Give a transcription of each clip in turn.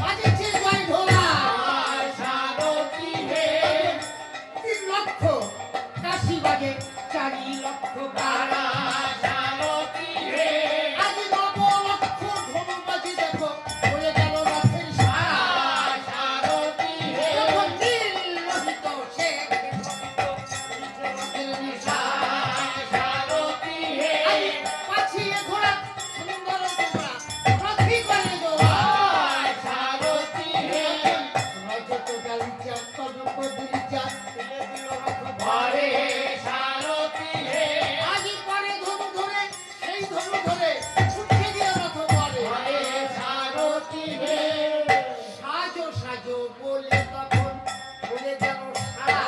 বাজেছে জয় ঢোলা। 3 লক্ষ কাশি বাজে 4 লক্ষ কারা। আজ 9 লক্ষ ধনু বাজে দেখো বলে গেল রথের সারা। যখন নীল লোহিত শেখ রথের নিশা। আজ পাছিয়ে ঘোড়া সুন্দর ঘোড়া রথি করে জোয়ার। রজত গালিচা কনক দুলিচা তুলে দিল রথ ভরে। আজি পরে ধনু ধরে সেই ধনু ধরে উঠে দিয়ে রথ ভরে। সাজো সাজো বলে তখন বলে যেন সারা।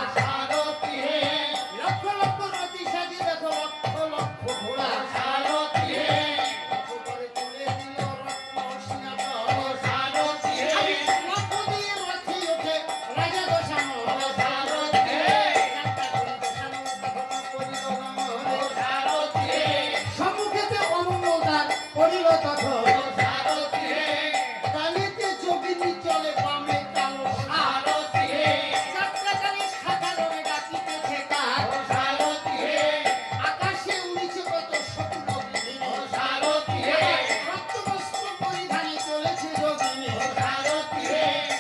লক্ষ লক্ষ রথি সাজে দেখো লক্ষ লক্ষ ঘোড়া। রথ করে তুলে দিল রত্ন সিংহাসন। আমি লক্ষ দিয়ে রথে ওঠে রাজা দশানন। সম্মুখেতে অমঙ্গলদার পড়িল তখন। কালিতে যোগিনী চলে বামে কালো ষাঁড়। যাত্রাকালে সাধারণে ডাকিতেছে কার। আকাশে উড়িছে কত স্বপ্ন বিহীন। রক্তবস্ত্র পরিধানে চলেছে যোগিনী।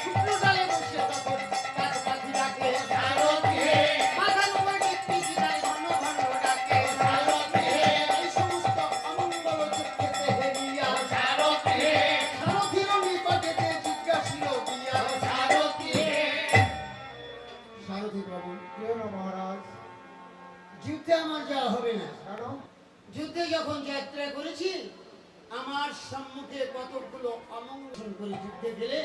শুক্র ডালে বসে তখন কাক পাখি ডাকে। মাথার উপরে পিঠি তার ঘন ঘন ডাকে। এই সমস্ত অমঙ্গল চক্ষেতে হেরিয়া সারথির নিকটেতে জিজ্ঞাসিল গিয়া। সারথি বাবু, মহারাজ যুদ্ধে আমার যাওয়া হবে না। কেন? যুদ্ধে যখন যাত্রা করেছি আমার সম্মুখে কতগুলো অমঙ্গল করে যুদ্ধে গেলে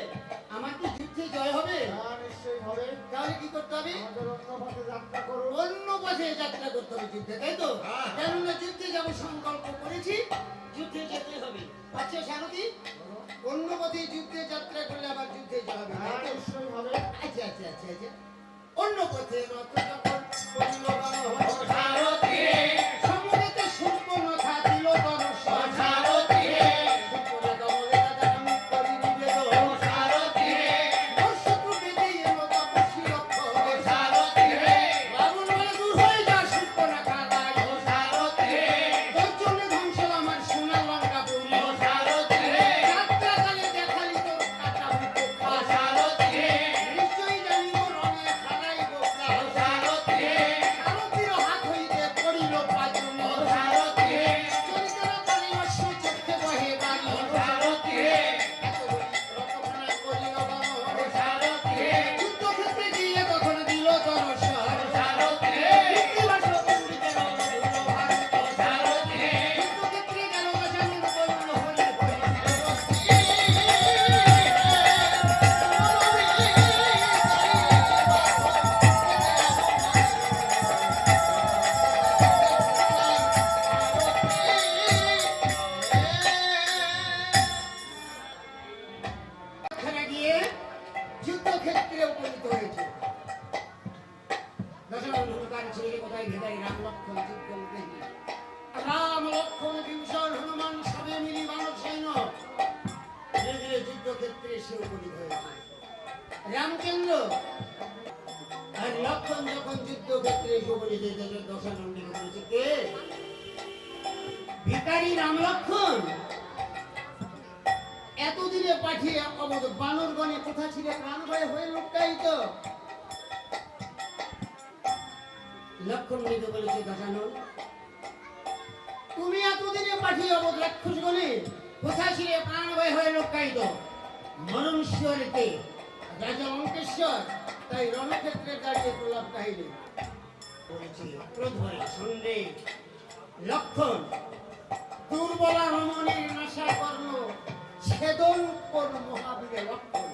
আমার কি যুদ্ধে জয় হবে? নিশ্চয়ই হবে। তাহলে কি করতে হবে? আমাদের অন্য পথে যাত্রা করুন। অন্য পথে যাত্রা করতে হবে যুদ্ধে, তাই তো? কেননা যুদ্ধে যাব সংকল্প করেছি, যুদ্ধে যেতে হবে। আচ্ছা সারথি, অন্য পথে যুদ্ধে যাত্রা করলে আবার যুদ্ধে যাওয়া হবে, তাই তো? নিশ্চয়ই হবে। আচ্ছা আচ্ছা আচ্ছা আচ্ছা। অন্য পথে রথ যখন পড়িল বানর। সম্মুখেতে সূর্পনখা দিল দর্শন। সূর্পনখা বলে দাদা আমি করি নিবেদন। দর্শক বেদে এলো তাপসী লক্ষণ। রাবণ বলে দূর হয়ে যা সূর্পনখা রায়। দর্জনে ধ্বংস আমার সোনার লঙ্কা পুরী। যাত্রাকালে দেখালি তোর কাটা মুখ খাস। নিশ্চয়ই জানিব রঙে হারাইব প্রাণ। সারথির হাত হইতে পড়িল পাজনি। চলিতে না পারি অশ্ব চক্ষে বহে বালি। এত বলি রথখানা করিল বানর। যুদ্ধক্ষেত্রে গিয়ে তখন দিল দর্শন। কৃত্তিবাস পণ্ডিতে রণ ধুলো ভারত। যুদ্ধক্ষেত্রে গেল দশানন বলল হরি হরি ওখানে গিয়ে যুদ্ধক্ষেত্রে উপনীত হয়েছে। দশরথ হুঙ্কার ছেড়ে কোথায় ভেদাই রাম লক্ষ্মণ যুদ্ধ উপেন্দ্র। রাম লক্ষ্মণ বিভীষণ হনুমান সবে মিলি মানব সৈন্য ধীরে ধীরে যুদ্ধক্ষেত্রে সে উপনীত হয়েছে। রামচন্দ্র আর লক্ষ্মণ যখন যুদ্ধক্ষেত্রে এসে উপনীত হয়েছে দশানন্দীকে বলেছে কে? ভিখারি রাম লক্ষ্মণ এতদিনে পাঠিয়ে অবধ বানরগণে কোথা ছিল প্রাণ ভয় হয়ে লুকায়িত। লক্ষ্মণ দিকে বলেছে দশানন তুমি এতদিনে পাঠিয়ে অবধ রাক্ষসগণে কোথা ছিল প্রাণ ভয় হয়ে লুকায়িত। মরণশ্বরীতে রাজা লঙ্কেশ্বর তাই রণক্ষেত্রে দাঁড়িয়ে প্রলাপ কাহিনী বলেছে। প্রধরে সন্দেহ লক্ষণ দুর্বলা রমণীর নাশা কর্ম ছেদন কোন মহাবীরে লক্ষণ।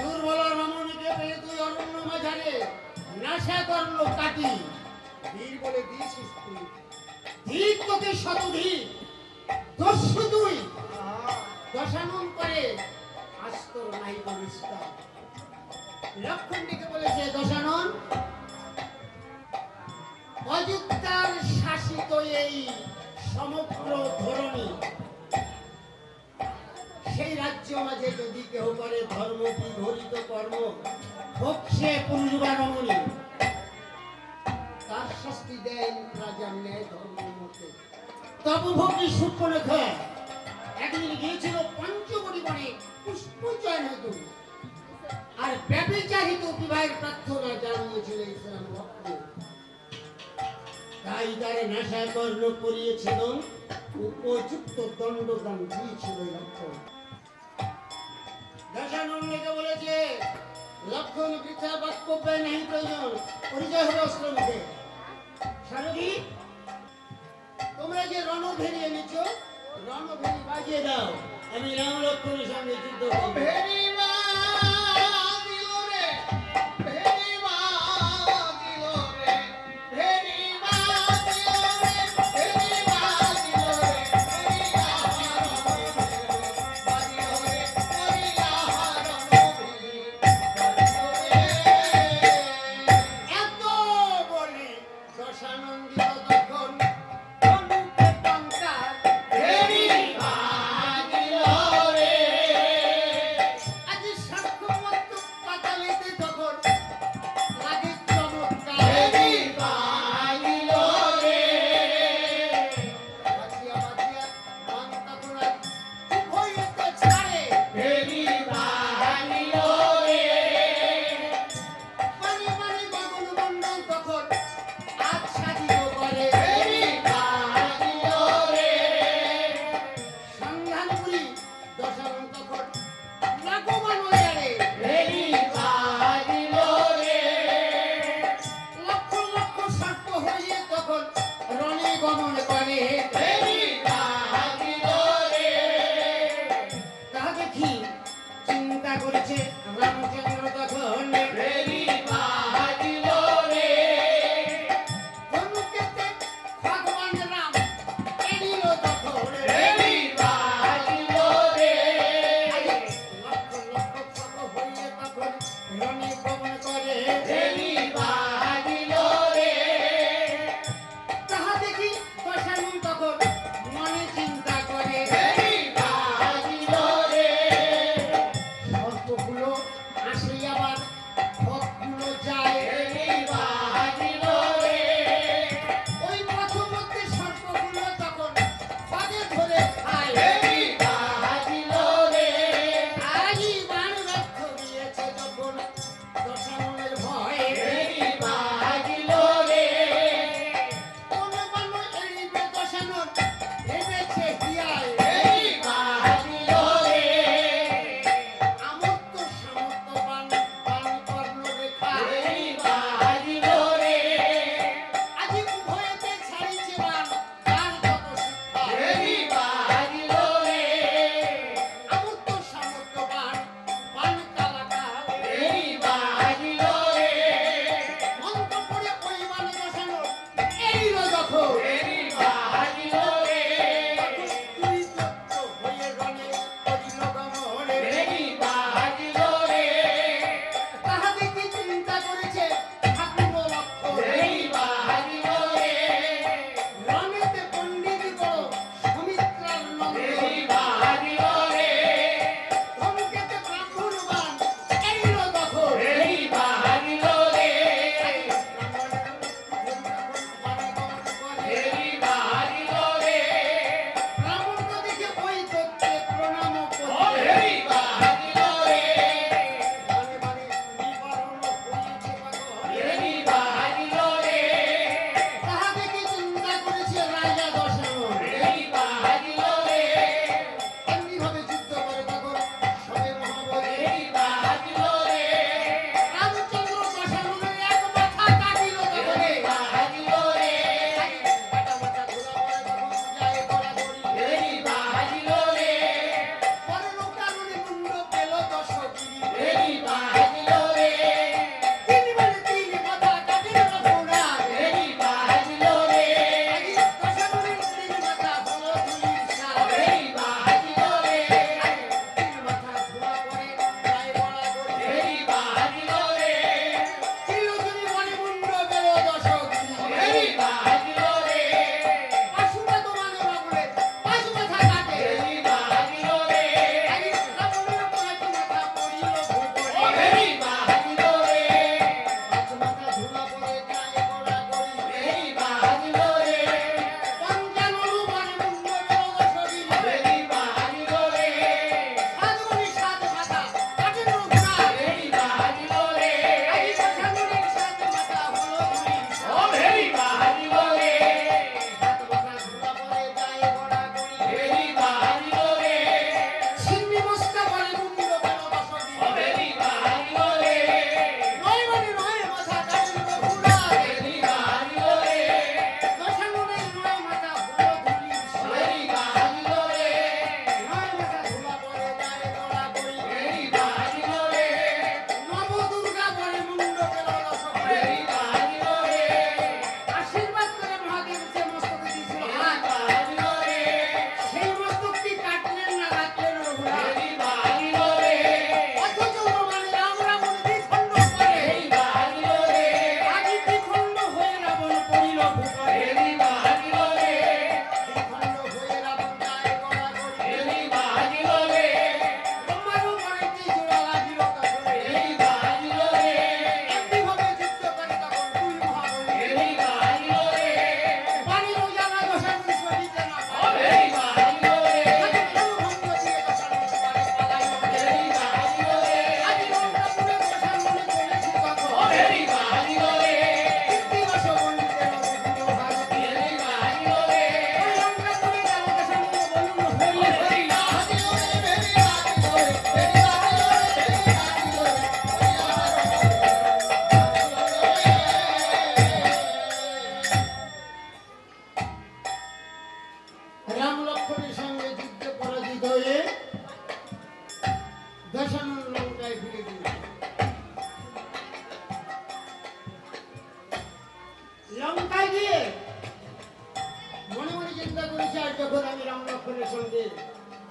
দুর্বলা রমণীকে পেয়ে তুই অরণ্য মাঝারে নাশা করলো কাটি। বীর বলে দিয়েছিস তুই ধীর তোকে শতধীর দস্যু তুই। দশানন করে আস্তর নাই বলিষ্ঠ। লক্ষণটিকে বলেছে দশানন অযুক্তার শাসিত এই সমগ্র ধরণী রাজ্য মাঝে যদি কেহ করে ধর্ম বিঘোরিত কর্ম হোক সে পুঞ্জুবা রমণী, তার শাস্তি দেন রাজার ন্যায় ধর্ম মতে। তপভোগী সুপ্রলেখা একদিন গিয়েছিল পঞ্চবটি বনে পুষ্পচয়ন হেতু, আর ব্যভিচারিত বিবাহের প্রার্থনা জানিয়েছিল ইসলাম ভক্ত। তাই তার নেশায় কর্ণ করিয়েছিল, উপযুক্ত দণ্ডদান দিয়েছিল লক্ষণ। দশানন্দকে বলেছে, লক্ষণ বৃথা বাক্যব্যে নেই প্রয়োজন, পরিচয় হবে অস্ত্রমুখে। সারথি, তোমরা যে রণভেরি এনেছ, রণভেরি বাজিয়ে দাও, আমি রাম লক্ষণের সঙ্গে যুদ্ধ করব। ভেরি দিল রে, ভেরি দিল রে, ভেরি দিল রে, ভেরি দিল রে, এত বলে দশানন্দিত তখন ধনুকে টঙ্কার ভেরি দিল রে। হয়ে দশানন লঙ্কায় ফিরে গিয়েছে। লঙ্কায় গিয়ে মনে মনে চিন্তা করেছে, আর যখন আমি রাম লক্ষ্মণের সঙ্গে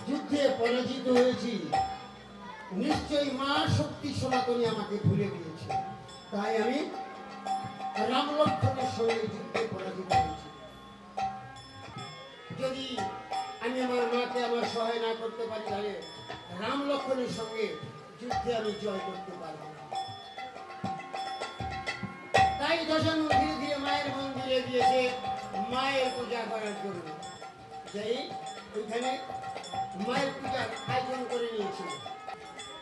যুদ্ধে পরাজিত হয়েছি, নিশ্চয়ই মা শক্তি সনাতনী আমাকে ভুলে গিয়েছে, তাই আমি রাম লক্ষ্মণের সঙ্গে যুদ্ধে পরাজিত হয়েছি। যদি আমি আমার মাকে আমার সহায় না করতে পারি, তাহলে রাম লক্ষ্মণের সঙ্গে যুদ্ধে আমি জয় করতে পারব না। তাই দশানন ধীরে ধীরে মায়ের মন্দিরে গিয়েছে মায়ের পূজা করার জন্য। যাই ওইখানে মায়ের পূজার আয়োজন করে নিয়েছিল।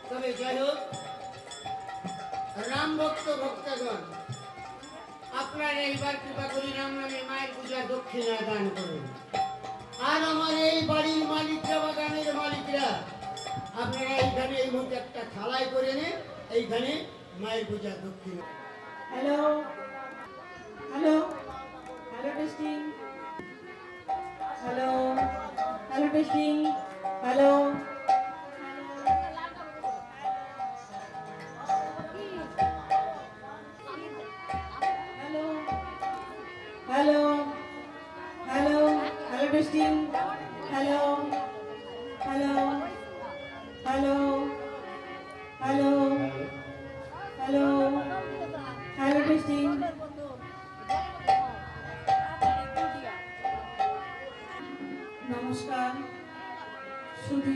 তবে যাই হোক, রাম ভক্ত ভক্তগণ, আপনারা এইবার কৃপা করি রাম নামে মায়ের পূজার দক্ষিণা দান করুন। আর আমার এই বাড়ির মালিকরা বা গ্রামের মালিকরা, আপনারা এইখানে এই মুহূর্তে একটা থালায় করে নেন, এইখানে মায়ের পূজার দক্ষিণা। Hello hello hello testing, hello hello testing, hello hello hello hello hello testing, hello hello hello hello hello hello testing. নমস্কার, শুধু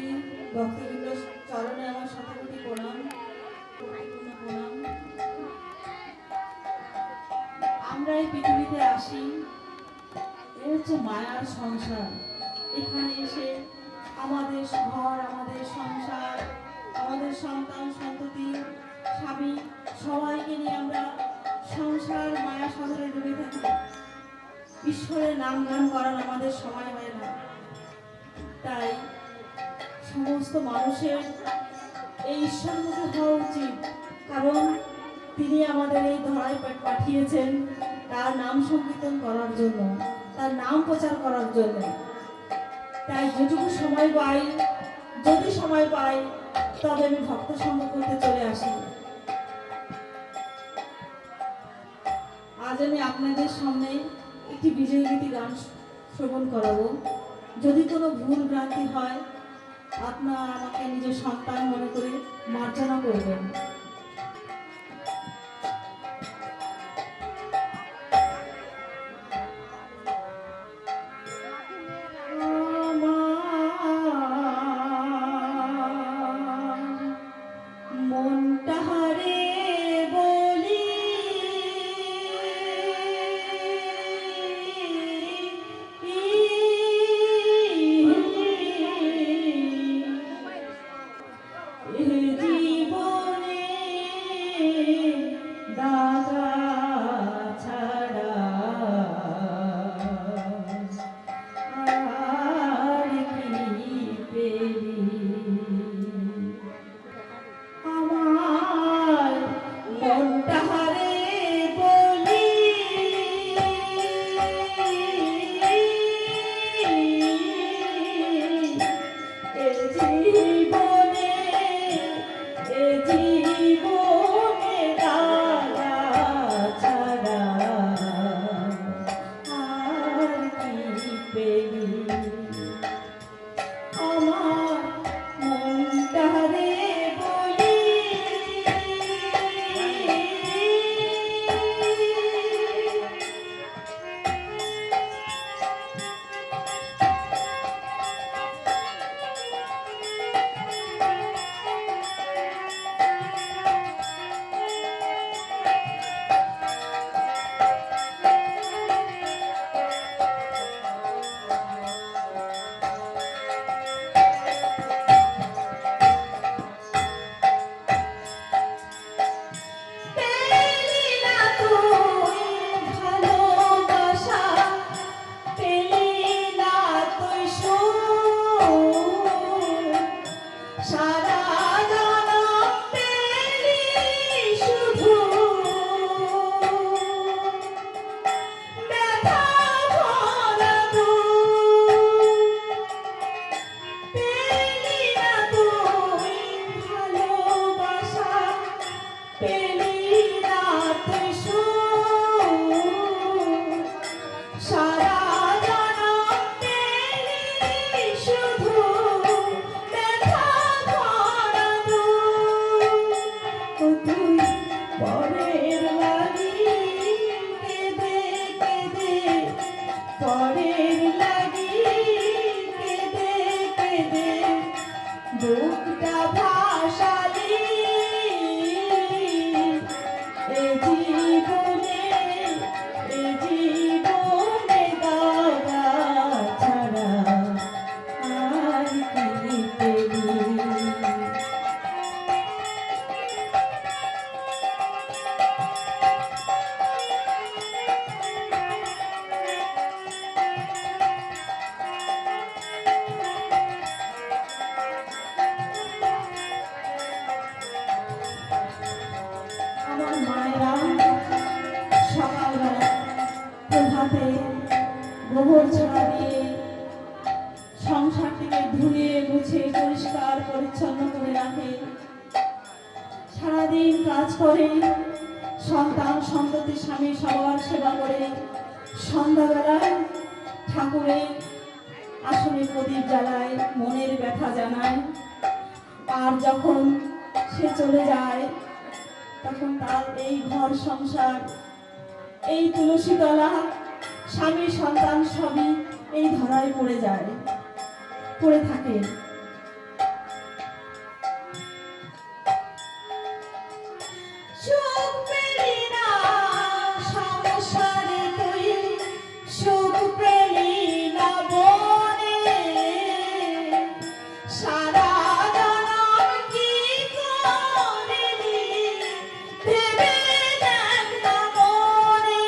ভক্তবৃন্দ চরণে আমার শতকোটি প্রণাম, কোটি প্রণাম। আমরা এই পৃথিবীতে আসি, এ হচ্ছে মায়ার সংসার। এখানে এসে আমাদের ঘর, আমাদের সংসার, আমাদের সন্তান সন্ততি, স্বামী সবাইকে নিয়ে আমরা সংসার মায়া সাগরে ডুবে থাকি। ঈশ্বরের নাম গান করার আমাদের সময় হয় না। তাই সমস্ত মানুষের এই ঈশ্বরমুখী হওয়া উচিত, কারণ তিনি আমাদের এই ধরায় পাঠিয়েছেন তার নাম সংকীর্তন করার জন্য, তার নাম প্রচার করার জন্য। তাই যেটুকু সময় পাই, যদি সময় পাই, তবে আমি ভক্ত সঙ্গ করতে চলে আসি। আজ আমি আপনাদের সামনে একটি বিজয় গীতি গান শ্রবণ করাবো। যদি কোনো ভুল ভ্রান্তি হয়, আপনারা আমাকে নিজের সন্তান মনে করে মার্জনা করবেন। জীবনে বুকটা ভাসালি এ জীবনে দাদা ছাড়া আর কি পেলি। আমার মায়েরা সকালবেলা প্রভাতে গোবর ঝাড়া দিয়ে সংসারটিকে ধুয়ে মুছে পরিষ্কার পরিচ্ছন্ন করে রাখে, সারাদিন কাজ করে, সন্তান সন্ততি স্বামী সবার সেবা করে সন্ধ্যাবেলায় ঠাকুরের আসনে প্রদীপ জ্বালায়, মনের ব্যথা জানায়। আর যখন সে চলে যায় তখন তার এই ঘর সংসার, এই তুলসী তলা, স্বামী সন্তান সবই এই ধরায় পড়ে থাকে। সুখ পেলি না সংসারে তুই, সুখ পেলি না বনে, সারা জনম কি করলি ভেবে দেখ না মনে।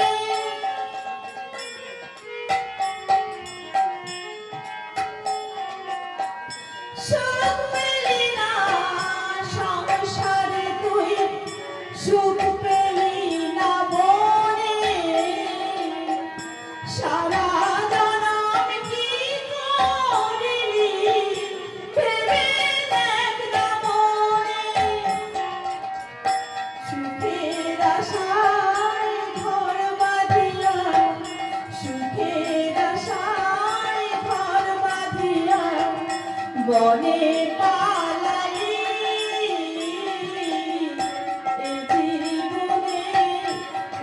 সুখ পেলি না সংসারে তুই, সুখ পেলি না বনে, সারা জনম কি করলি ভেবে দেখ না মনে। সুখের আশায় ঘর বাঁধিয়া, সুখের আশায় ঘর বাঁধিয়া বনে পালাই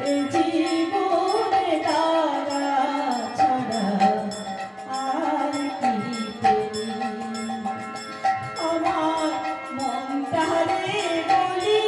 এ জীবনে দাদা ছাড়া আর কি পেলি। আমার মনটারে বলি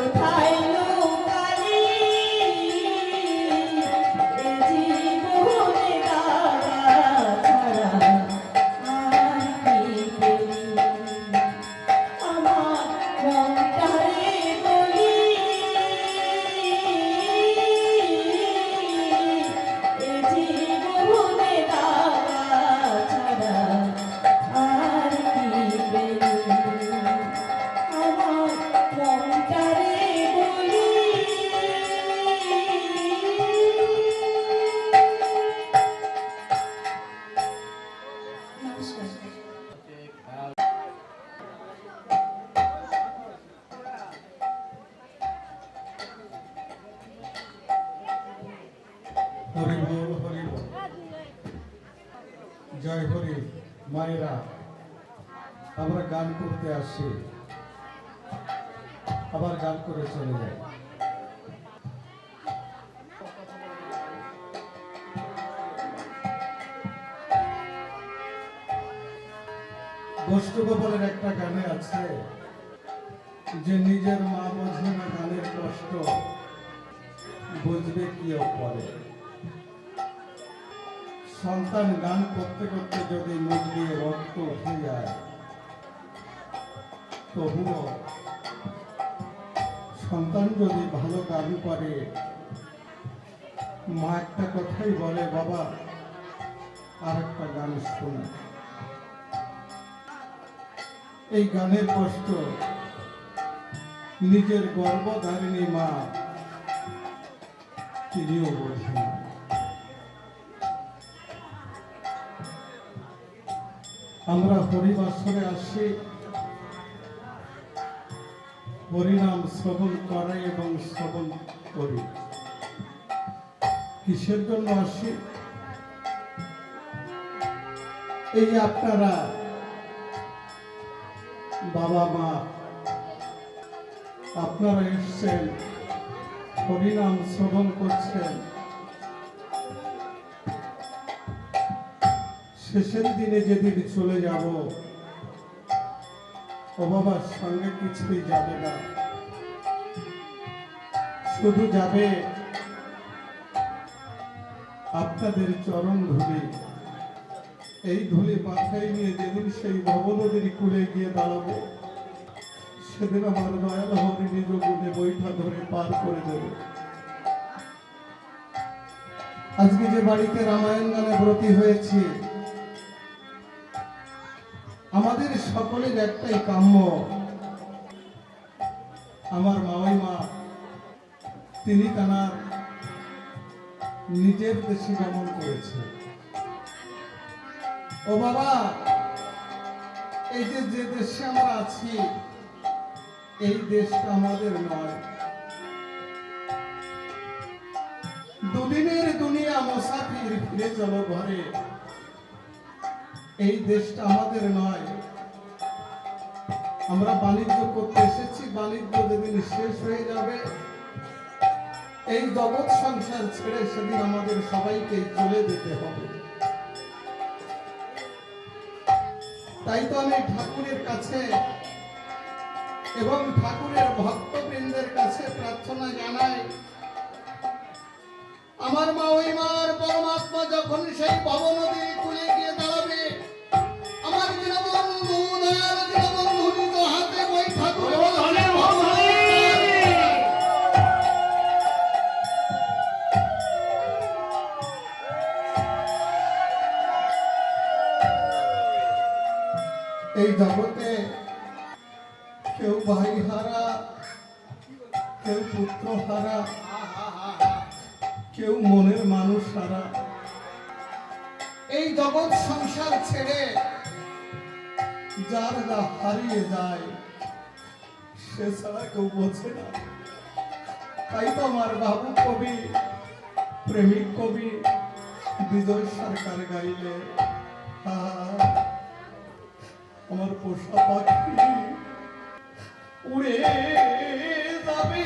কোথায় লুকালি এ জীবনে দাগা ছাড়া আর কি পেলি আমার মনটারে বলি এ জীবনে দাগা ছাড়া আর কি পেলি আমার মনটারে বলি নমস্কার। হরি বল হরি বল জয় হরি মায়েরা আমরা গান করতে আসি আবার গান করে চলে যাই গোষ্ঠগোপালের একটা গানে আছে যে নিজের মা বোঝে না গানের কষ্ট বুঝবে কি পরে সন্তান গান করতে করতে যদি মুখ দিয়ে রক্ত উঠে যায় তবুও সন্তান যদি ভালো গান করে মা একটা কথাই বলে বাবা আর একটা গান শোনা এই গানের কষ্ট নিজের গর্ভধারিণী মা তিনিও বোঝেন আমরা হরিবাসরে আসি হরিনাম শ্রবণ করাই এবং শ্রবণ করি কিসের জন্য আসি এই আপনারা বাবা মা আপনারা এসছেন হরিনাম শ্রবণ করছেন শেষের দিনে যেদিন চলে যাব ও বাবার সঙ্গে কিছুই যাবে না শুধু যাবে আপনাদের চরণ ধুলি এই ধুলি মাথায় নিয়ে যেদিন সেই ভবনদীর কূলে গিয়ে দাঁড়াবো সেদিন আমার দয়াল হরি নিজ গুণে বৈঠা ধরে পার করে দেবে আজকে যে বাড়িতে রামায়ণ গানে ব্রতী হয়েছি আমাদের সকলের একটাই কাম্য আমার মাওই মা তিনি তার নিজের দেশে গমন করেছে ও বাবা এই যে যে দেশে আমরা আছি এই দেশটা আমাদের নয় দুদিনের দুনিয়া মুসাফির ফিরে চলো ঘরে এই দেশটা আমাদের নয় আমরা বাণিজ্য করতে এসেছি বাণিজ্য যেদিন শেষ হয়ে যাবে এই জগৎ সংসার ছেড়ে সেদিন আমাদের সবাইকে চলে যেতে হবে তাই তো আমি ঠাকুরের কাছে এবং ঠাকুরের ভক্তবৃন্দের কাছে প্রার্থনা জানাই আমার মা ওই মার পরমাত্মা যখন সেই ভবনদীর কূলে গিয়ে দাঁড়াবে আমার দীনবন্ধু দয়াল দীনবন্ধু নিজ হাতে ওই ঠাকুর এই জগতে কেউ ভাই হারা কেউ পুত্র হারা কেউ মনের মানুষ হারা এই জগৎ সংসার ছেড়ে যার যা হারিয়ে যায় সে ছাড়া কেউ বোঝে না তাই তো আমার বাবু কবি প্রেমিক কবি বিজয় সরকার গাইলে আমার পোষা পাখি উড়ে যাবে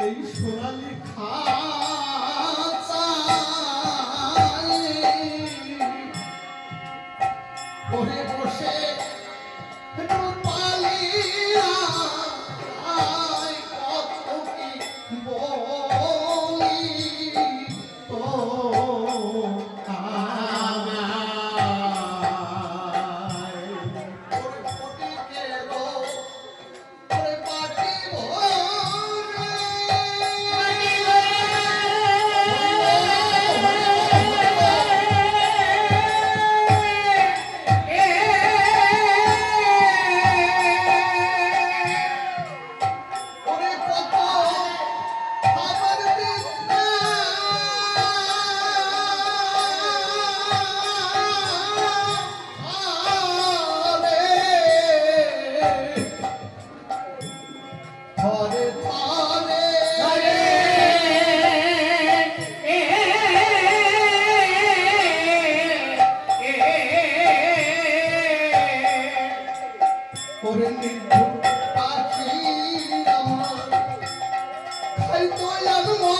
এই সোনালি ওরে বসে রূপালিয়া কত কি বলি তো ওরে ফটিকেরও ওরে পাটি ভরে ওরে কত খাবার দিতা থরে থরে ওরে নির্ভুল পাখি আমার খাইতো লাগলো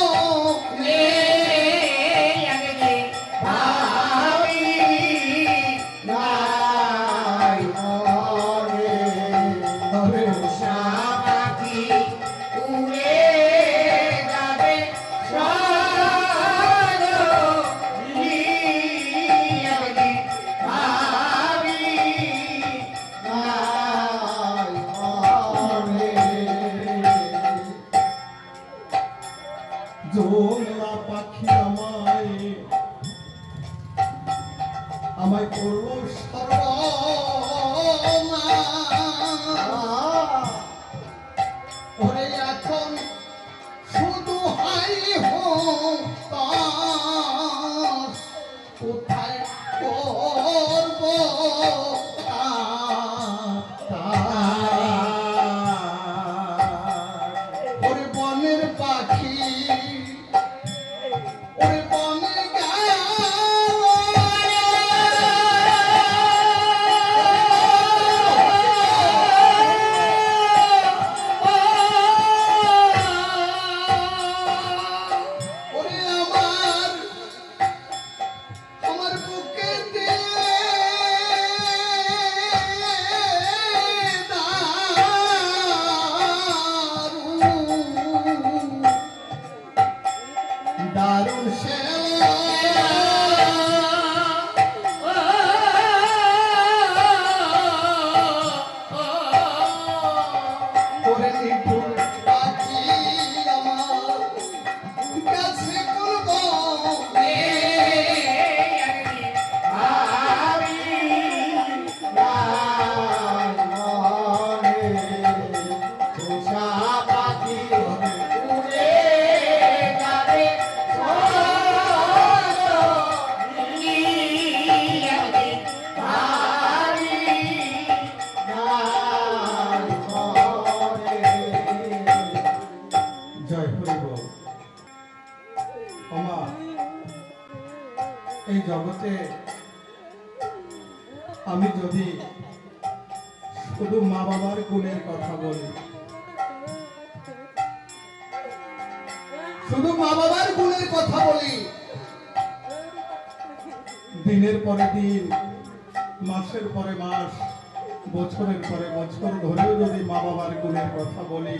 নাই মরে আরে নাই মরে জোলা পাখি আমায় করলো ওরে এখন শুধু হাই হোক কোথায় করব ওরে বনের পাখি ওরে বনে ওরে আমার বুকে দারুণ ওরে নিপুণ পাখি আমার কাছে করবো জয় হরি বল। আমা এই জগতে আমি যদি শুধু মা বাবার গুণের কথা বলি, শুধু মা বাবার গুণের কথা বলি দিনের পরে দিন, মাসের পরে মাস, বছরের পরে বছর ধরেও যদি মা বাবার গুণের কথা বলি,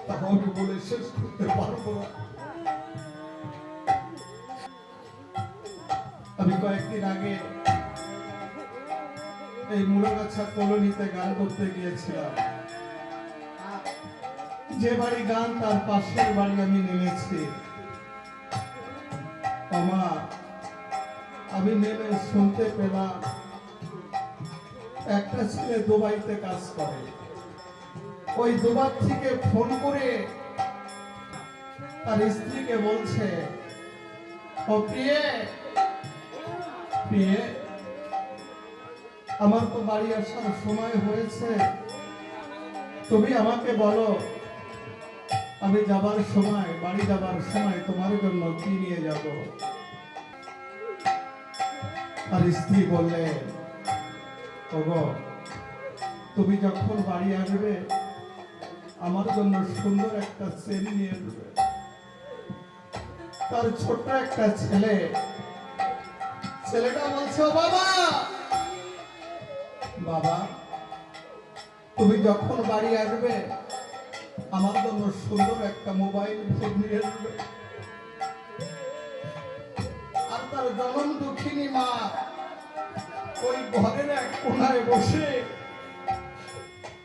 তাহলে বলে শেষ করতে পারবো না। আমি কয়েকদিন আগে এই মুড়াগাছা কলোনিতে গান করতে গিয়েছিলাম। যে বাড়ি গান তার পাশের বাড়ি আমি নেমেছি। আমি নেমে শুনতে পেলাম একটা ছেলে দুবাইতে কাজ করে। ওই দুবার থেকে ফোন করে তার স্ত্রীকে বলছে, ও প্রিয়ে প্রিয়ে, আমার তো বাড়ি আসার সময় হয়েছে, তুমি আমাকে বলো আমি যাবার সময়, বাড়ি যাবার সময় তোমার জন্য কি নিয়ে যাব। আর স্ত্রী বললে, ওগো তুমি যখন বাড়ি আসবে আমার জন্য সুন্দর একটা চেন নিয়ে আসবে। তার ছোট্ট একটা ছেলে, ছেলেটা বলছে, "ও বাবা, বাবা তুমি যখন বাড়ি আসবে আমার জন্য সুন্দর একটা মোবাইল ফোন নিয়ে আসবে। আর তার জনম দুঃখিনী মা ওই ঘরের এক কোনায় বসে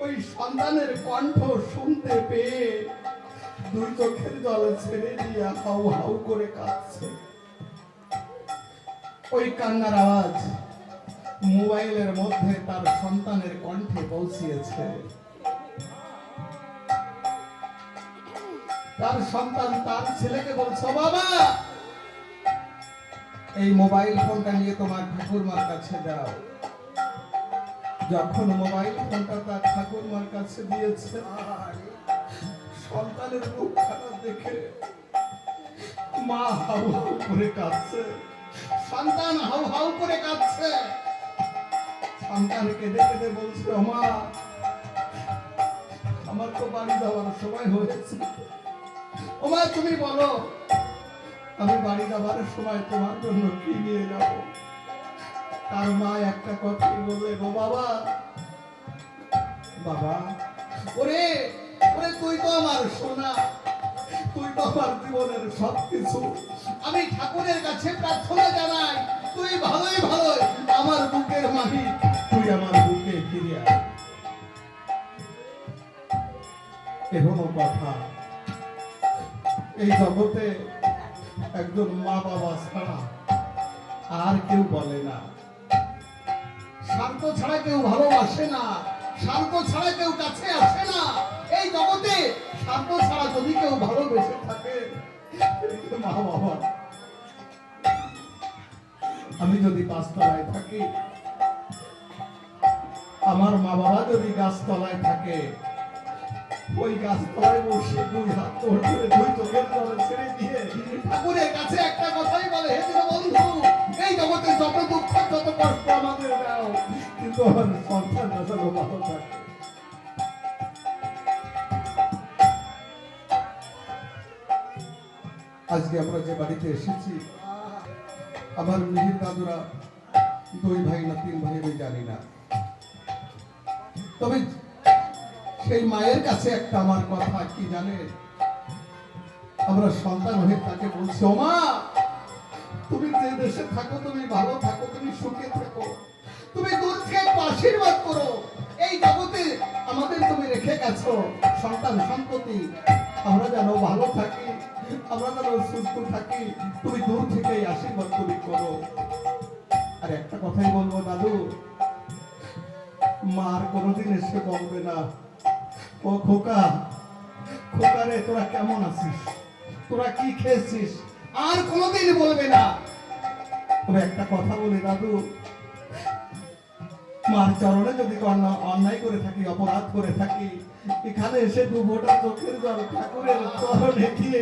ওই সন্তানের কণ্ঠ শুনতে পেয়ে দুই চোখের জল ছেড়ে দিয়ে হাউ হাউ করে কাঁদছে। ওই কান্নার আওয়াজ মোবাইলের মধ্যে তার সন্তানের কণ্ঠে পৌঁছিয়েছে। তার সন্তান তার ছেলেকে বলছে, "ও বাবা, এই মোবাইল ফোনটা নিয়ে তোমার ঠাকুরমার কাছে যাও।" যখন মোবাইল ফোনটা তার ঠাকুরমার কাছে দিয়েছে, সন্তানের মুখ খারাপ দেখে মা হাউ হাউ করে কাঁদছে। সন্তান হাউ হাউ করে কাঁদছে। সন্তান কেঁদে কেঁদে বলছে, "ও মা, আমার তো বাড়ি যাওয়ার সময় হয়েছে। ও মা, তুমি বলো আমি বাড়ি যাবার সময় তোমার জন্য কি নিয়ে যাব?" তার মা একটা কথাই বললেন, "ও বাবা, বাবা ওরে ওরে, তুই তো আমার সোনা, তুই তো আমার জীবনের সবকিছু। আমি ঠাকুরের কাছে প্রার্থনা জানাই, তুই ভালোই ভালোই আমার বুকের মালিক। তুই আমার বুকে ফিরে আয়।" এখনো কথা, এই জগতে একজন মা বাবা ছাড়া আর কেউ বলে না। স্বার্থ ছাড়া কেউ ভালোবাসে না, স্বার্থ ছাড়া কেউ কাছে আসে না। এই জগতে স্বার্থ ছাড়া যদি কেউ ভালোবেসে থাকে, এই যে মা বাবা। আমি যদি গাছতলায় থাকি, আমার মা বাবা যদি গাছতলায় থাকে, ওই গাছতলায় বসে দুই হাত ধরে দুই চোখের জলে ছেড়ে দিয়ে ঠাকুরের কাছে একটা কথাই বলে, হে দীনবন্ধু, এই জগতে যত দুঃখ যত কষ্ট আমাদের দাও, কিন্তু আমার সন্তানটা যেন ভালো থাকে। আজকে আমরা যে বাড়িতে এসেছি, আমার মিহির দাদুরা দুই ভাই না তিন ভাই আমি জানি না, তবে সেই মায়ের কাছে একটা আমার কথা কি জানে, আমরা সন্তান হয়ে তাকে বলছি, "ও মা, তুমি যে দেশে থাকো তুমি ভালো থাকো, তুমি সুখে থাকো, তুমি দূর থেকে একটু আশীর্বাদ করো। এই জগতে আমাদের তুমি রেখে গেছো সন্তান সন্ততি, আমরা যেন ভালো থাকি, আমরা যেন সুস্থ থাকি, তুমি দূর থেকেই আশীর্বাদ তুমি করো।" আর একটা কথাই বলবো দাদু, মার কোনোদিন এসে বলবে না, "ও খোকা, খোকা রে তোরা কেমন আছিস, তোরা কি খেয়েছিস?" আর কোনোদিন বলবে না। তবে একটা কথা বলি দাদু, মার চরণে যদি কোনো অন্যায় করে থাকি, অপরাধ করে থাকি, এখানে এসে দু ফোঁটা চোখের জল ঠাকুরের চরণে দিয়ে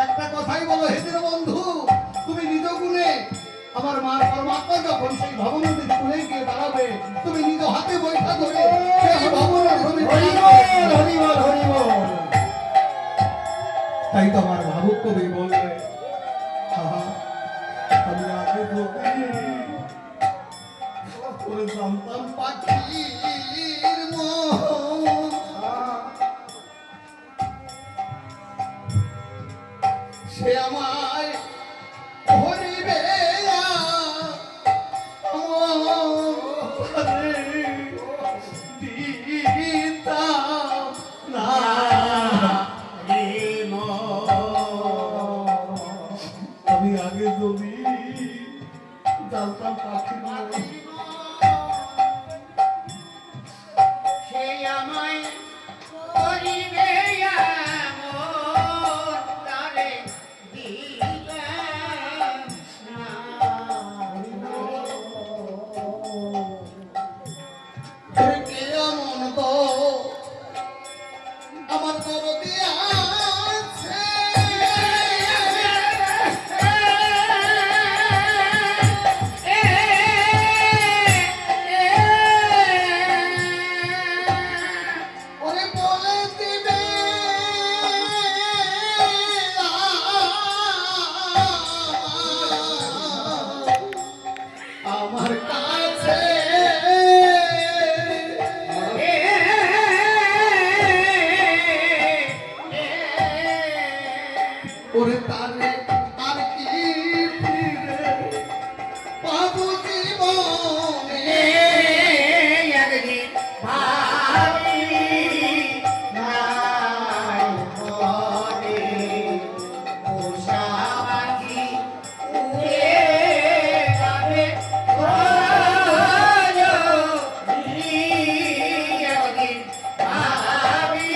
একটা কথাই বলো, হে বন্ধু, তুমি নিজ গুণে আমার মা পরমাত্মা যখন সেই ভবনদীর কুলে গিয়ে দাঁড়াবে, তুমি নিজ হাতে বৈঠা ধরে সেই ভবনে তুমি তাই তো আমার ভাবুক কবি বলবে, "আহা, আমি আগে যদি করে জানতাম পাখির মন, সে আমায় ধরিবে দিতাম না রে মন। আমি আগে যদি জানতাম পাখির মন, সে আমায় করিবে এমন, তারে দিলাম না। কেমন গো আমার দরদি আছে, ওরে বলে দিবে ওরে তারে আর কি ফিরে পাবো জীবনে একদিন ভাবি নাই মনে পোষা পাখি উড়ে যাবে একদিন ভাবি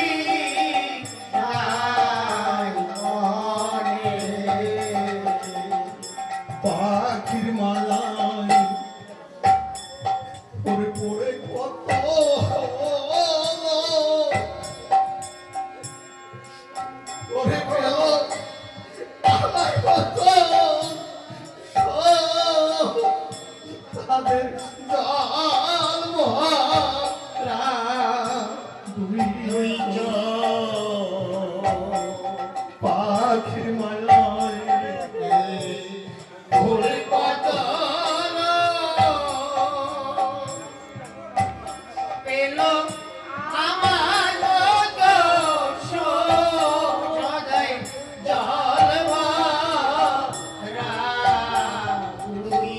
নাই মনে পাখির মালায় ওরে পড়ে কত ওরে পেল আমার কত তাদের জল ভরা তুমি তুই পাখির মালায় ভুল কত পেল আমার মতো সদয় জল ভরা তুই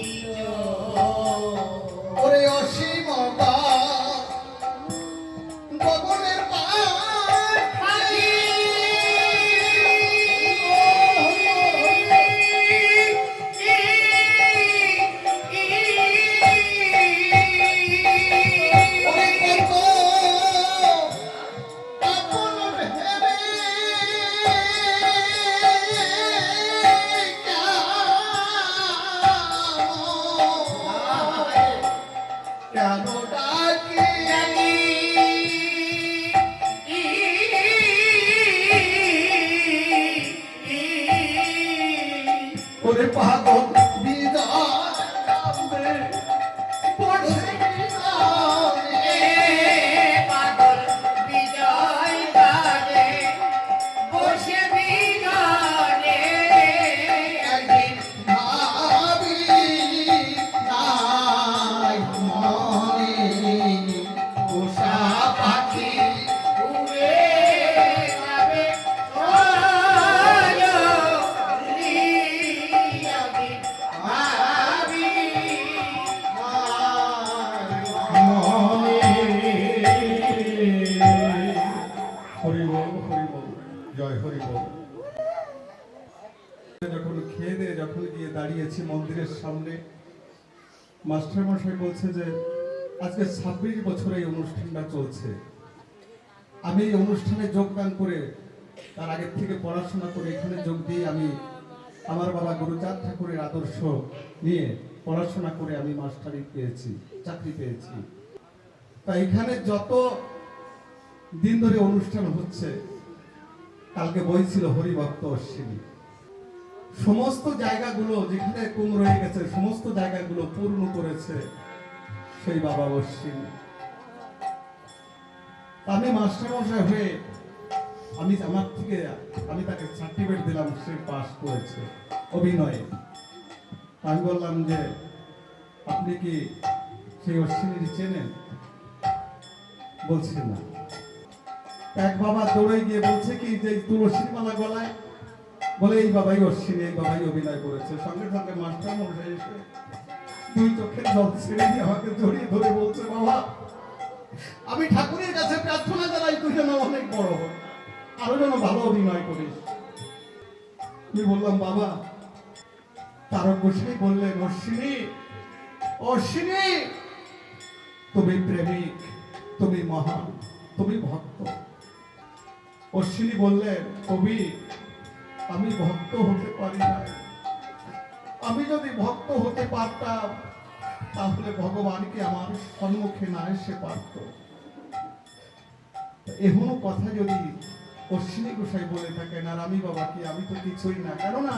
ওরে অসীম গগনের পাখি ওরে কত আপন ভেবে কেন ডাকি ওরে পাগল বিদায় নামবে পড়ছে বিদায় পাগল বিজয় গানে বসে বিগানে একদিন ভাবি নাই মনে পোষা পাখি উড়ে যাবে একদিন ভাবি মনে হরি বল জয় হরি বল। যখন খেয়ে দিয়ে যখন গিয়ে দাঁড়িয়েছি মন্দিরের সামনে, মাস্টার মশাই বলছে যে আজকে 26 বছর এই অনুষ্ঠানটা চলছে। আমি এই অনুষ্ঠানে যোগদান করে তার আগের থেকে পড়াশোনা করে এখানে যোগ দিয়ে আমি আমার বাবা গুরুচাঁদ ঠাকুরের আদর্শ নিয়ে পড়াশোনা করে আমি মাস্টারি পেয়েছি, চাকরি পেয়েছি। তাই এখানে যত দিন ধরে অনুষ্ঠান হচ্ছে, কালকে বই ছিল হরিভক্ত অশ্বিনী, সমস্ত জায়গাগুলো যেখানে কম রয়ে গেছে সমস্ত জায়গাগুলো পূর্ণ করেছে সেই বাবা অশ্বিনী। আমি মাস্টারমশাই হয়ে আমি তাকে সার্টিফিকেট দিলাম, সে পাস করেছে অভিনয়ে। আমি বললাম যে আপনি কি সেই অশ্বিনী চেনেন? বলছে না। এক বাবা দৌড়ে গিয়ে বলছে কি যে তুলসীর মালা গলায়, বলে এই বাবাই অশ্বিনী, এই বাবাই অভিনয় করেছে। সঙ্গে সঙ্গে মাস্টার মশাই এসে দুই চোখের জল ছেড়ে দিয়ে আমাকে জড়িয়ে ধরে বলছে, বাবা আমি ঠাকুরের কাছে প্রার্থনা জানাই তুই যেন অনেক বড় হ, আরো যেন ভালো অভিনয় করিস। আমি বললাম বাবা, তারক গোসাই বললেন অশ্বিনী, অশ্বিনী তুমি প্রেমিক, তুমি মহান, তুমি ভক্ত। অশ্বিনী বললেন কবি, আমি ভক্ত হতে পারি না। আমি যদি ভক্ত হতে পারতাম তাহলে ভগবানকে আমার সম্মুখে না এসে পারত। এমন কথা যদি অশ্বিনী গোসাই বলে থাকেন, আর আমি বাবা কি, আমি তো কিছুই না। কেননা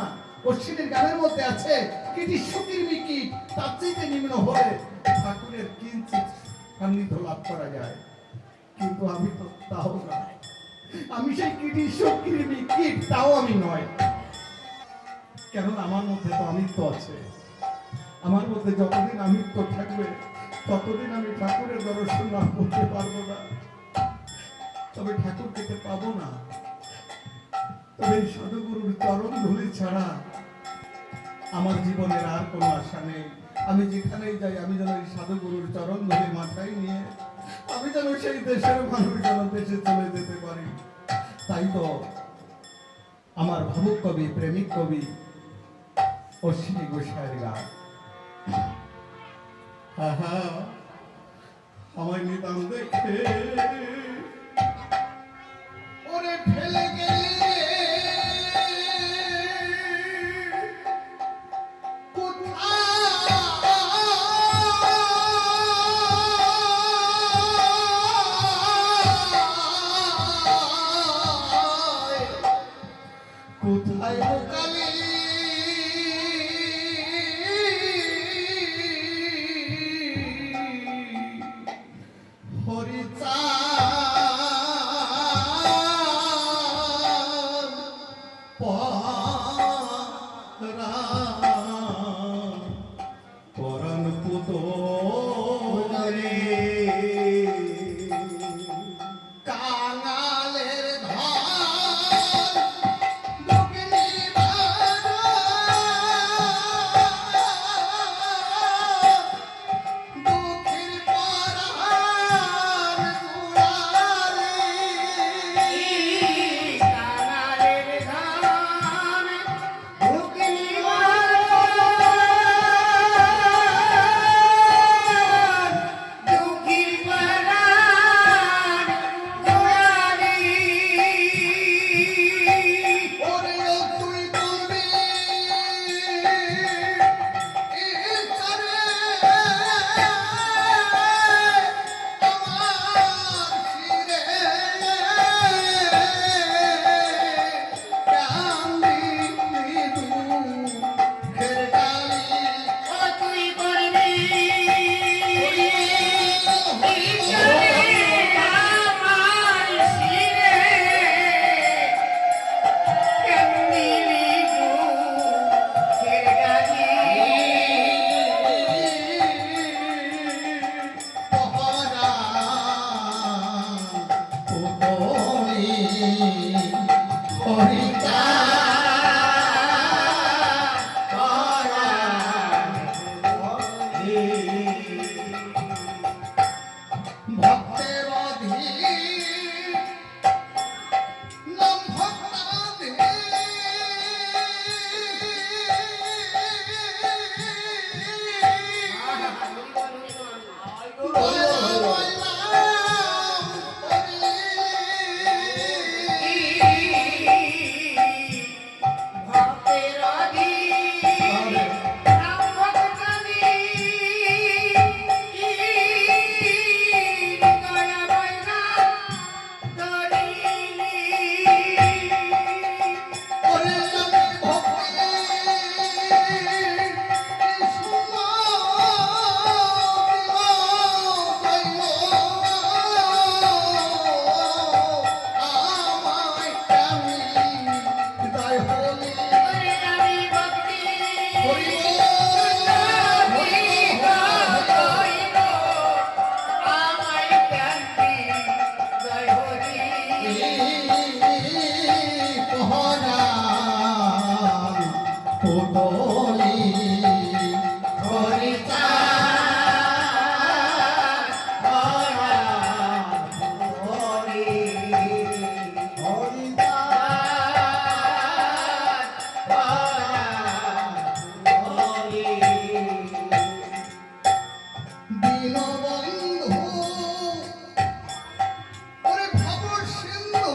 অশ্বিনীর গানের মধ্যে আছে কিটি সুখীর মিকি, তার চাইতে নিম্ন হলে ঠাকুরের কিঞ্চিত সান্নিধ্য লাভ করা যায়। কিন্তু আমি তো তাও না, আমি সেই কিটি সুখীর মিকি তাও আমি নয়। কেননা আমার মধ্যে তো আমিত্ব আছে। আমার মধ্যে যতদিন আমিত্ব থাকবে ততদিন আমি ঠাকুরের দর্শন লাভ করতে পারবো না, তবে ঠাকুর পেতে পাবো না। তবে এই সাধুগুরুর চরণ ধুলি ছাড়া আমার জীবনের আর কোনো আশা নেই। আমি যেখানেই যাই আমি যেন এই সাধুগুরুর চরণ ধরে মাথায় নিয়ে আমি যেন সেই দেশের মানুষ যেন দেশে চলে যেতে পারি। তাই তো আমার ভাবুক কবি, প্রেমিক কবি অশ্বিনী গোসাইয়ের গান। আহা, আমায় নিতাম দেখে ওরে ফেলে গেলে কোথায় লোকালি হরিচাঁদ পরাণ পুতো কাঙালের ধান দক্ষিণী দুঃখীর পরাণ দুলারি কানালের ধান ভুগলি দুঃখীর পরাণ দুলারি। ওরে তুই বলবি ইচ্ছারে আমার শিরে কান্দি দুঃখের ডালি ও তুই করবি আমার শিরে কান্দিলি দুঃখের ডালি। ভক্তের অধীর নাম ভক্তাধীর ভক্তের অধীর নাম ভক্তাধীর দয়া বৈনা ধরিলি। ওরে আমি ভক্তি হইব আমায় কান্দি জয় হরি। দীনবন্ধু ওরে ভব সিন্ধু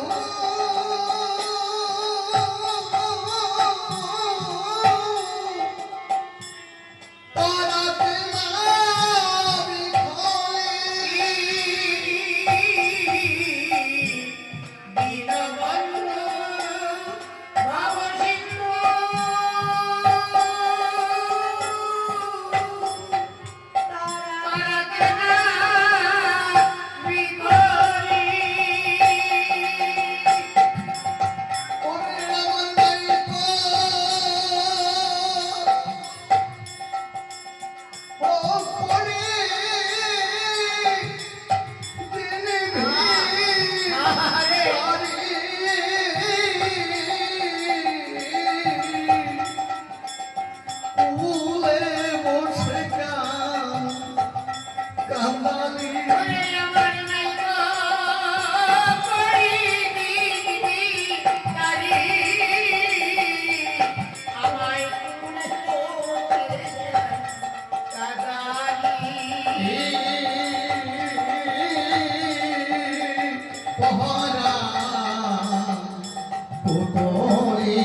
পুতলি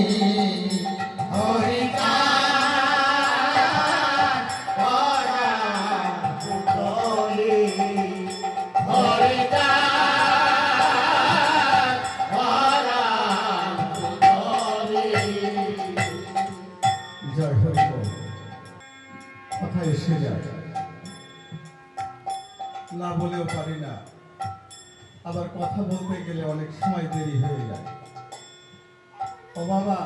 হরিকার পরাণ পুতলি হরিকার পরাণ পুতলি জয় হরি বল। কথা এসে যায়, না বলেও পারি না, আবার কথা বলতে গেলে অনেক সময় দেরি হয়ে যায়। ও বাবা,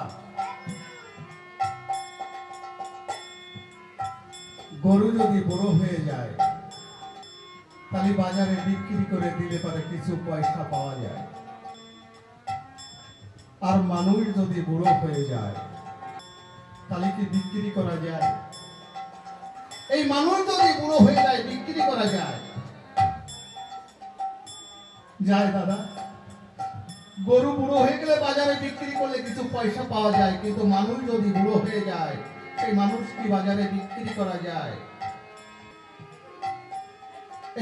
গরু যদি বড় হয়ে যায় তাহলে বাজারে বিক্রি করে দিলে পরে কিছু পয়সা পাওয়া যায়, আর মানুষ যদি বুড়ো হয়ে যায় তাহলে কি বিক্রি করা যায়? এই মানুষ যদি বুড়ো হয়ে যায় বিক্রি করা যায়? যায় দাদা, গরু বুড়ো হয়ে গেলে বাজারে বিক্রি করলে কিছু পয়সা পাওয়া যায়, কিন্তু মানুষ যদি বুড়ো হয়ে যায় সেই মানুষ কি বাজারে বিক্রি করা যায়?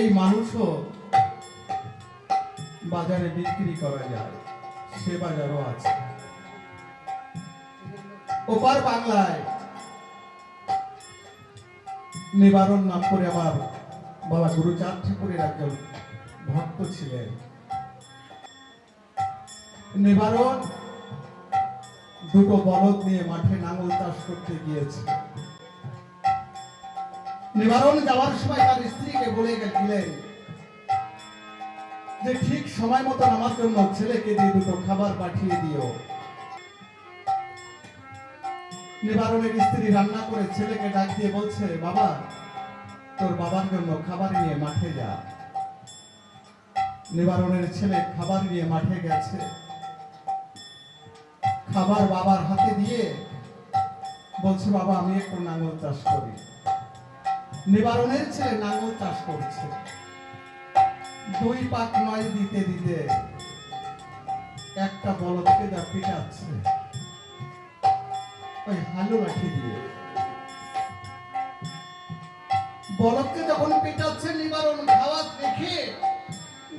এই মানুষও বাজারে বিক্রি করা যায়, সে বাজারও আছে। ওপার বাংলায় নিবারণ নাম করে আমার বাবা গুরুচাঁদ ঠাকুরের একজন ভক্ত ছিলেন। নিবারণ দুটো বলদ নিয়ে মাঠে নাঙল চাষ করতে গিয়েছে। নিবারণ যাওয়ার সময় তার স্ত্রীকে বলে গেলেন যে ঠিক সময় মতন আমার জন্য ছেলেকে দিয়ে দুটো খাবার পাঠিয়ে দিও। নিবারণের স্ত্রী রান্না করে ছেলেকে ডাক দিয়ে বলছে, বাবা তোর বাবার জন্য খাবার নিয়ে মাঠে যা। নিবারণের ছেলে খাবার নিয়ে মাঠে গেছে, খাবার বাবার হাতে দিয়ে বলছে, বাবা আমি একটু নাঙল চাষ করি। নিবারণের ছেলে নাঙল চাষ করছে, 2 পাক নয় দিতে দিতে একটা বলদকে যা পিটাচ্ছে ওই হালু লাঠি দিয়ে। বলদকে যখন পিটাচ্ছে নিবারণ খাওয়াত দেখে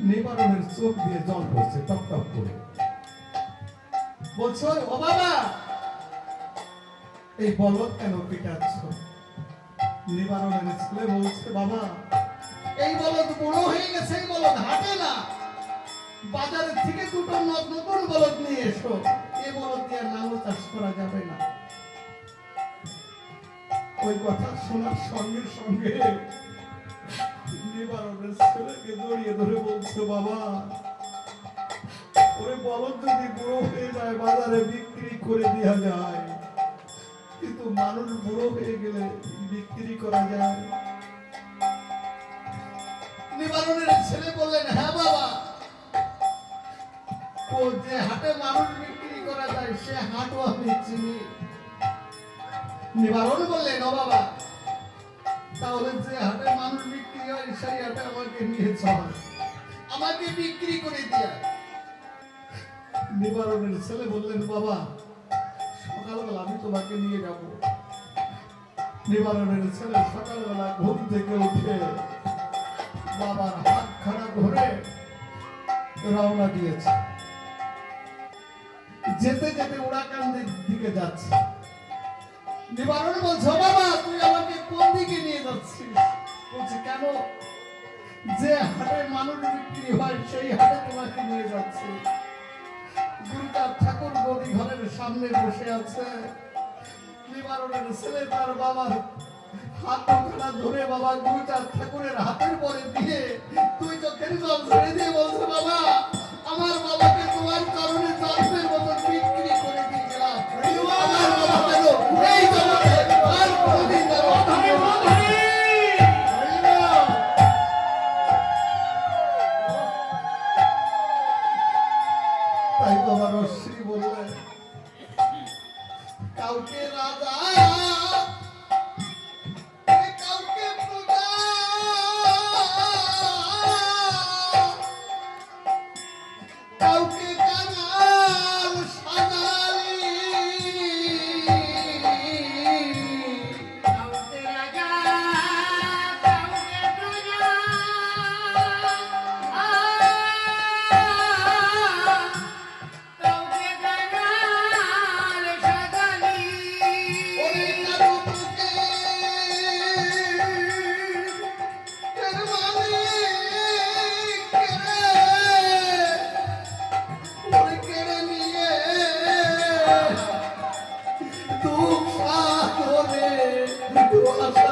নিবারণের চোখ দিয়ে জল পড়ছে টপ টপ করে। বলছো, ও বাবা এই বলদ কেন পিটাচ্ছ? নিবারণের ছেলে বলছে, বাবা এই বলদ বড় হয়ে গেছে, এই বলদ হাঁটে না, বাজারের থেকে দুটো নতুন বলদ নিয়ে এসো, এই বলদ দিয়ে নাঙল চাষ করা যাবে না। ওই কথা শোনার সঙ্গে সঙ্গে নিবারণের ছেলেকে জড়িয়ে ধরে বলছে, বাবা ওরে বলদ যদি বুড়ো হয়ে যায় বাজারে বিক্রি করে দেওয়া যায়, কিন্তু মানুষ বুড়ো হয়ে গেলে বিক্রি করা যায়? নিবারণের ছেলে বললেন, হ্যাঁ বাবা, ও যে হাটে মানুষ বিক্রি করা যায় সে হাটও আমি চিনি। নিবারণ বললেন, ও বাবা তাহলে যে হাটে মানুষ বিক্রি হয় সেই হাটে আমাকে নিয়ে চল, আমাকে বিক্রি করে দিয়ে। নিবারণের ছেলে বললেন, বাবা সকালবেলা আমি তোমাকে নিয়ে যাব। নিবারণের ছেলে সকালবেলা ঘুম থেকে উঠে বাবার হাত খাড়া ধরে রওনা দিয়েছে। যেতে যেতে ওড়াকান্দির দিকে যাচ্ছে। নিবারণ বলছে, বাবা তুই আমাকে কোন দিকে নিয়ে যাচ্ছিস? বলছে, কেন? যে হাটে মানুষ বিক্রি হয় সেই হাটে তোমাকে নিয়ে যাচ্ছে। গুরুচাঁদ ঠাকুর গদি ঘরের সামনে বসে আছে। নিবারণের ছেলে তার বাবার হাত খানা ধরে বাবা গুরুচাঁদ ঠাকুরের হাতের পরে দিয়ে তুই চোখের জল ছেড়ে দিয়ে বলছে, বাবা আমার বাবাকে তোমার চরণে জন্মের মতন বিক্রি করে দিয়ে গেলাম। আমার বাবা যেন এই জগতে আর কোনোদিন যেন তাই বাবা রশ্মি বললেন, কাউকে রাজা কাউকে প্রজা, কাউকে কাঙাল সাজালি, কাউকে রাজা কাউকে প্রজা, কাউকে কাঙাল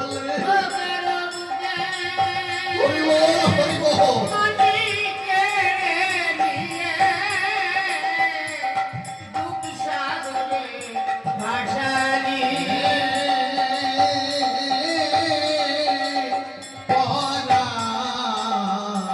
বলে